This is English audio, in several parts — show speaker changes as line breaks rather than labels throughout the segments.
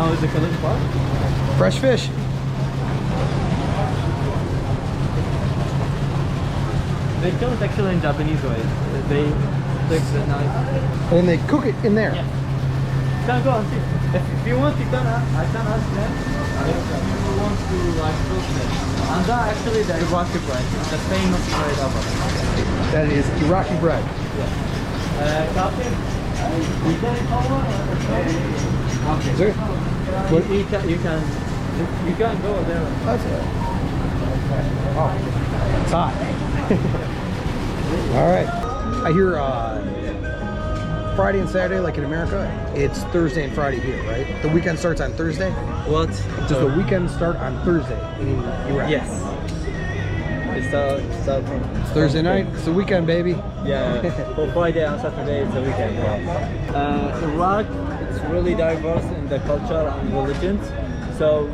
How is the collection part?
Fresh fish.
They kill it actually in Japanese way. They take the knife.
And they cook it in there.
Yeah. You can go and see. If you want, you can. I can ask them. If you want to like cook it. And that actually the Iraqi bread, the famous bread of it.
That is Iraqi bread.
Yeah. Captain, you can over. Okay.
Is there?
You can go there.
That's it. Oh, it's hot. All right. I hear Friday and Saturday, like in America, it's Thursday and Friday here, right? The weekend starts on Thursday?
What?
Does the weekend start on Thursday in Iraq?
Yes. It's
Thursday night, it's the weekend, baby.
Yeah, for Friday and Saturday it's the weekend. Iraq, it's really diverse in the culture and religions. So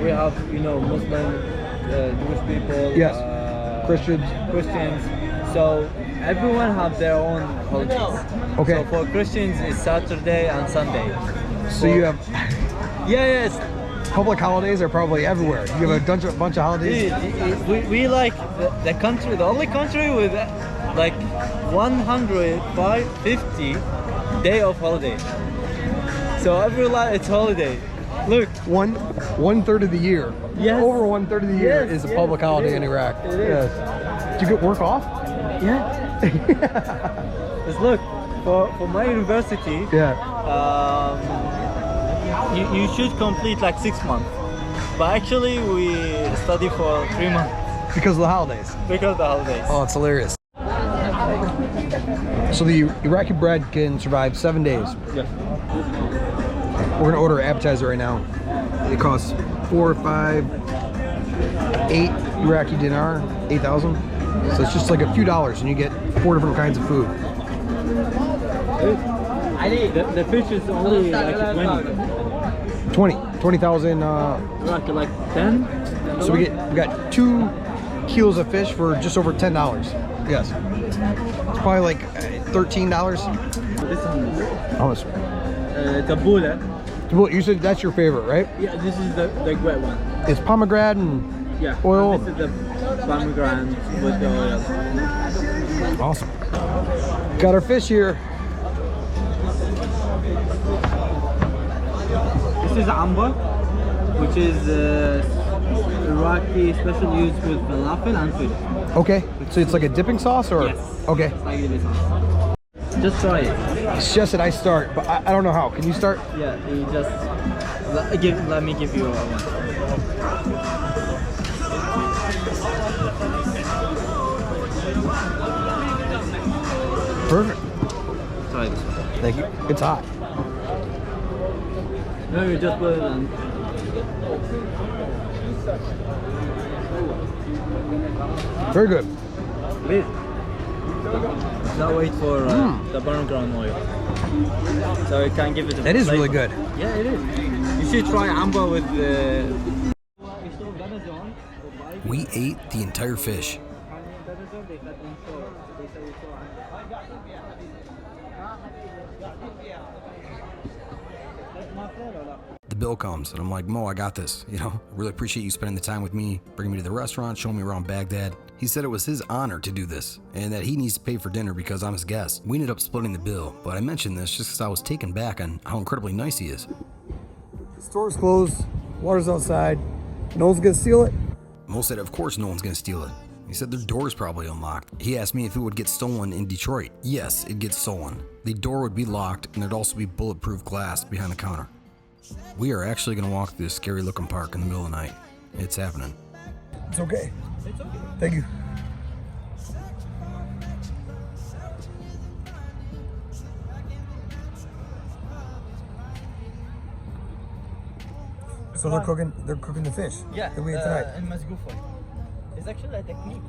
we have, you know, Muslim, Jewish people,
yes, Christians.
So everyone have their own holidays.
Okay.
So for Christians, it's Saturday and Sunday.
So you have
Yes.
public holidays are probably everywhere. You have a bunch of holidays.
We like the country, the only country with like 150 day of holiday. So every it's holiday. Look,
one third of the year.
Yes.
Over 1/3 of the year
Yes,
is a
yes,
public holiday
it
in
is.
Iraq.
It is.
Yes. Did you get work off?
Yeah. Just look, for my university,
Yeah.
you should complete like 6 months. But actually we study for 3 months.
Because of the holidays.
Because of the holidays.
Oh, it's hilarious. So the Iraqi bread can survive 7 days.
Yeah.
We're gonna order an appetizer right now. It costs 4, 5, 8 Iraqi dinar, 8,000. So it's just like a few dollars and you get 4 different kinds of food.
The fish is only like
20,000.
like 10.
So we got 2 kilos of fish for just over $10. Yes. It's probably like $13.
This one,
How much?
tabbouleh.
Well, you said that's your favorite, right?
Yeah, this is the great one.
It's pomegranate and
Yeah.
oil.
This is the pomegranate with the oil.
Awesome. Got our fish here.
This is amber, which is Iraqi special used with falafel and fish.
Okay. So it's like a dipping sauce, or?
Yes.
Okay.
Like this one. Just try it.
It's just that I start, but I don't know how. Can you start?
Yeah, you just let me give you one.
Perfect.
Try this one.
Thank you. It's hot.
No, you just put it on.
Very good.
Please. Now wait for the pomegranate oil. So you can give it a
That is
flavor.
really good.
Yeah, it is. You should try amber with
We ate the entire fish. The bill comes and I'm like, Mo, I got this. You know, I really appreciate you spending the time with me, bringing me to the restaurant, showing me around Baghdad. He said it was his honor to do this and that he needs to pay for dinner because I'm his guest. We ended up splitting the bill, but I mentioned this just because I was taken back on how incredibly nice he is. The store's closed, water's outside, no one's gonna steal it? Mo said, of course no one's gonna steal it. He said their door's probably unlocked. He asked me if it would get stolen in Detroit. Yes, it gets stolen. The door would be locked and there'd also be bulletproof glass behind the counter. We are actually gonna walk through this scary looking park in the middle of the night. It's happening. It's okay.
It's okay.
Thank you. So they're cooking the fish.
Yeah.
That we ate tonight.
And masgoufa. It's actually a technique.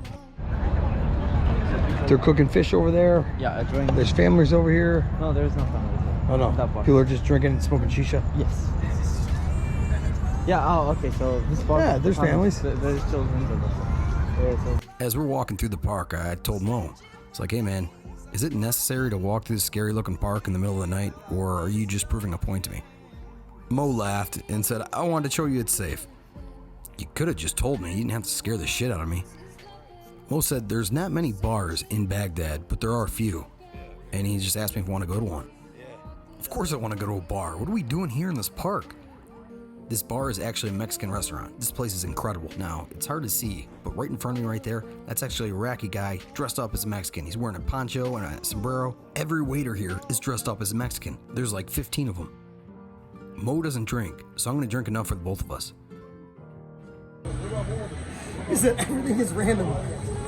They're cooking fish over there.
Yeah, a drink.
There's families over here.
No, there is no family.
Oh no.
That part.
People are just drinking and smoking shisha.
Yes. Yeah, oh, okay, so this part.
Yeah, there's families.
There's children. Yeah, so.
As we're walking through the park, I told Mo, it's like, hey man, is it necessary to walk through this scary looking park in the middle of the night, or are you just proving a point to me? Mo laughed and said, I wanted to show you it's safe. You could have just told me. You didn't have to scare the shit out of me. Mo said there's not many bars in Baghdad, but there are a few. And he just asked me if I want to go to one. Of course I want to go to a bar. What are we doing here in this park? This bar is actually a Mexican restaurant. This place is incredible. Now, it's hard to see, but right in front of me right there, that's actually an Iraqi guy dressed up as a Mexican. He's wearing a poncho and a sombrero. Every waiter here is dressed up as a Mexican. There's like 15 of them. Mo doesn't drink, so I'm going to drink enough for the both of us.
He said everything is random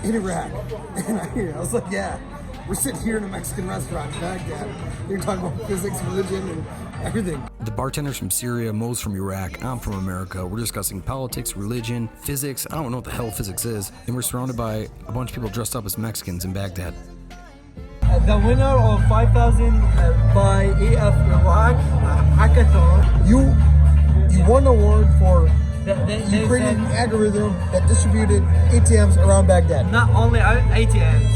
in Iraq. And I was like, yeah, we're sitting here in a Mexican restaurant in Baghdad. You're talking about physics, religion, and everything.
The bartender's from Syria, Mo's from Iraq, I'm from America. We're discussing politics, religion, physics. I don't know what the hell physics is. And we're surrounded by a bunch of people dressed up as Mexicans in Baghdad.
The winner of 5,000 by EF Iraq hackathon.
You won an award for
They
created an
said
algorithm that distributed ATMs around Baghdad.
not only ATMs,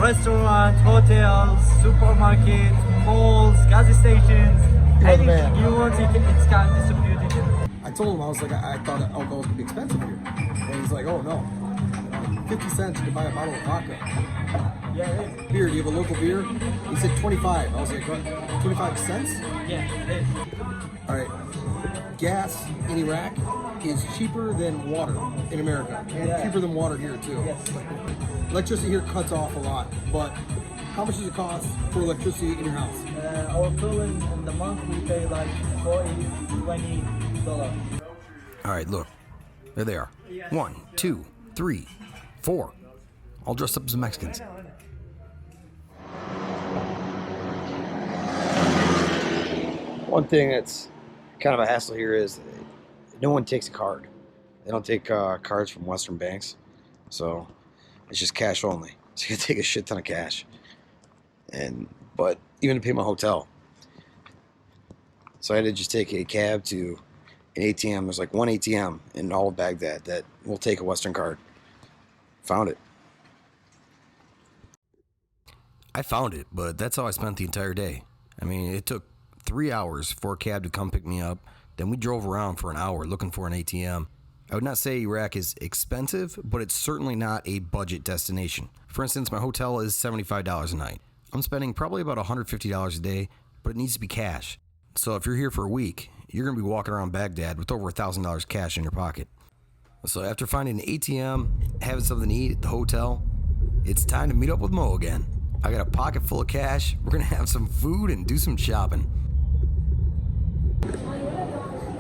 restaurants, hotels, supermarkets, malls, gas stations,
You're the
anything
man.
you want, it's kind of distributed.
I told him, I was like, I thought that alcohol was going to be expensive here. And he's like, oh no. 50 cents you can buy a bottle of vodka.
Yeah, it is.
Beer, do you have a local beer? He said 25. I was like, what? 25 cents?
Yeah, it is.
All right. Gas in Iraq is cheaper than water in America. And
Yeah.
cheaper than water here too.
Yes.
Electricity here cuts off a lot. But how much does it cost for electricity in your house?
Our bill in the month we pay like $20.
All right, look. There they are. 1, 2, 3, 4. All dressed up as Mexicans.
One thing that's kind of a hassle here is no one takes a card. They don't take cards from Western banks, so it's just cash only. So you take a shit ton of cash, but even to pay my hotel, so I had to just take a cab to an ATM. There's like one ATM in all of Baghdad that will take a Western card. Found it.
I found it, but that's how I spent the entire day. I mean, it took 3 hours for a cab to come pick me up. Then we drove around for an hour looking for an ATM. I would not say Iraq is expensive, but it's certainly not a budget destination. For instance, my hotel is $75 a night. I'm spending probably about $150 a day, but it needs to be cash. So if you're here for a week, you're going to be walking around Baghdad with over $1,000 cash in your pocket. So after finding an ATM, having something to eat at the hotel, it's time to meet up with Mo again. I got a pocket full of cash. We're going to have some food and do some shopping.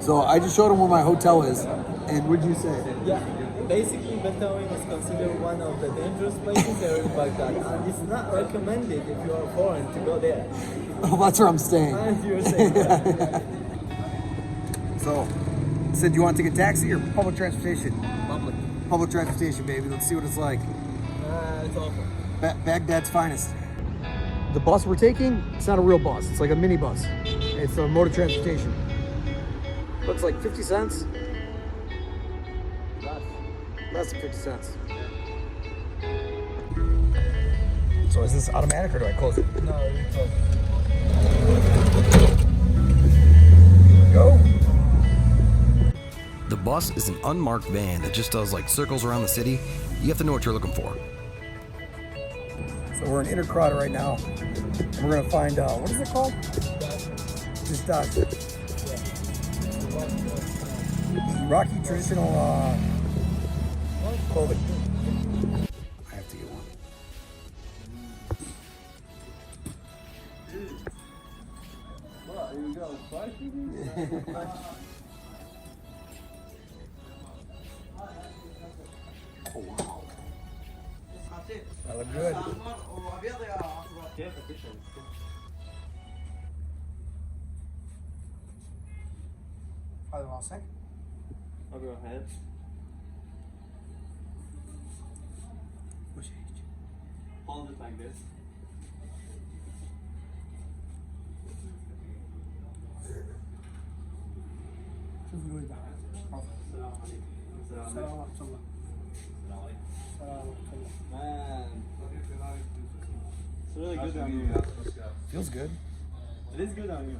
So I just showed him where my hotel is. And what'd you say?
Yeah, basically Batawin is considered one of the dangerous places there in Baghdad, and it's not recommended if you are foreign to go there.
Oh, that's where I'm staying.
As you were saying.
So, said you want to take a taxi or public transportation?
Public.
Public transportation, baby. Let's see what it's like.
It's awful.
Baghdad's finest. The bus we're taking, it's not a real bus. It's like a mini bus. It's a mode of transportation. Looks like 50 cents. Less than 50 cents. So is this automatic or do I close it?
No, it's awful.
Go.
The bus is an unmarked van that just does like circles around the city. You have to know what you're looking for.
So we're in Intercrowd right now. And we're gonna find what is it called? Just Iraqi traditional clothing. I have to get one. Oh wow. That look good. Probably all set.
I'll go ahead.
Which age?
Hold it like this.
شوف الولد
السلام عليكم.
السلام ورحمة الله.
Man. It's really good on you.
Feels good.
It is good on you.